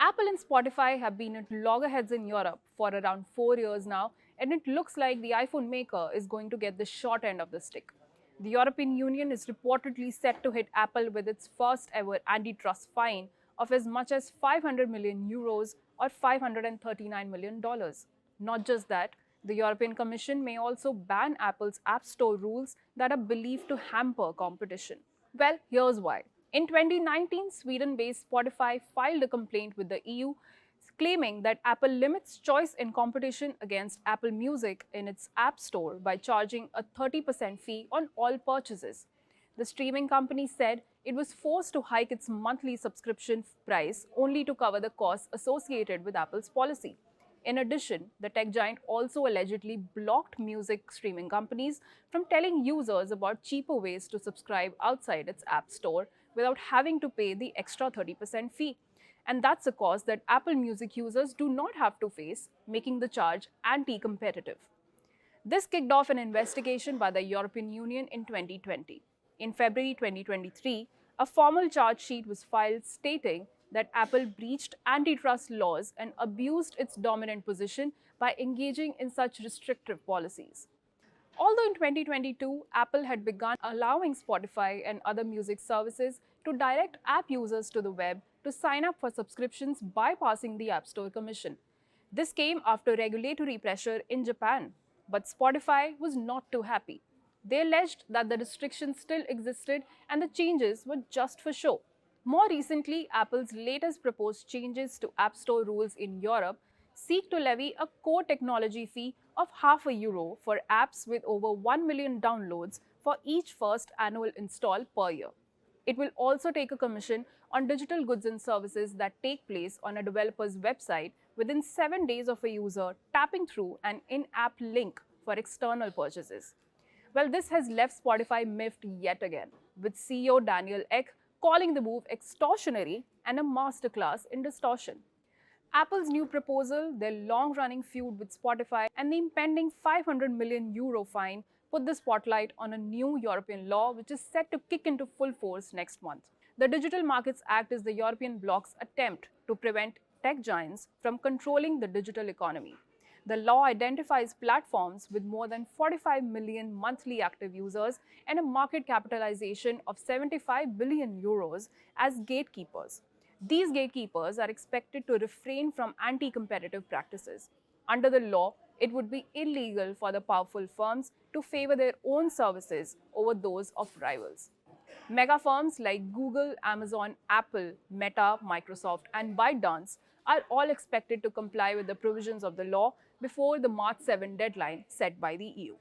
Apple and Spotify have been at loggerheads in Europe for around 4 years now, and it looks like the iPhone maker is going to get the short end of the stick. The European Union is reportedly set to hit Apple with its first ever antitrust fine of as much as 500 million euros or $539 million. Not just that, the European Commission may also ban Apple's App Store rules that are believed to hamper competition. Well, here's why. In 2019, Sweden-based Spotify filed a complaint with the EU claiming that Apple limits choice in competition against Apple Music in its App Store by charging a 30% fee on all purchases. The streaming company said it was forced to hike its monthly subscription price only to cover the costs associated with Apple's policy. In addition, the tech giant also allegedly blocked music streaming companies from telling users about cheaper ways to subscribe outside its App Store without having to pay the extra 30% fee. And that's a cost that Apple Music users do not have to face, making the charge anti-competitive. This kicked off an investigation by the European Union in 2020. In February 2023, a formal charge sheet was filed stating that Apple breached antitrust laws and abused its dominant position by engaging in such restrictive policies. Although in 2022, Apple had begun allowing Spotify and other music services to direct app users to the web to sign up for subscriptions bypassing the App Store Commission. This came after regulatory pressure in Japan, but Spotify was not too happy. They alleged that the restrictions still existed and the changes were just for show. More recently, Apple's latest proposed changes to App Store rules in Europe seek to levy a core technology fee of €0.50 for apps with over 1 million downloads for each first annual install per year. It will also take a commission on digital goods and services that take place on a developer's website within 7 days of a user tapping through an in-app link for external purchases. Well, this has left Spotify miffed yet again, with CEO Daniel Ek calling the move extortionary and a masterclass in distortion. Apple's new proposal, their long-running feud with Spotify, and the impending €500 million fine put the spotlight on a new European law which is set to kick into full force next month. The Digital Markets Act is the European bloc's attempt to prevent tech giants from controlling the digital economy. The law identifies platforms with more than 45 million monthly active users and a market capitalization of €75 billion as gatekeepers. These gatekeepers are expected to refrain from anti-competitive practices. Under the law, it would be illegal for the powerful firms to favor their own services over those of rivals. Mega firms like Google, Amazon, Apple, Meta, Microsoft, and ByteDance are all expected to comply with the provisions of the law before the March 7 deadline set by the EU.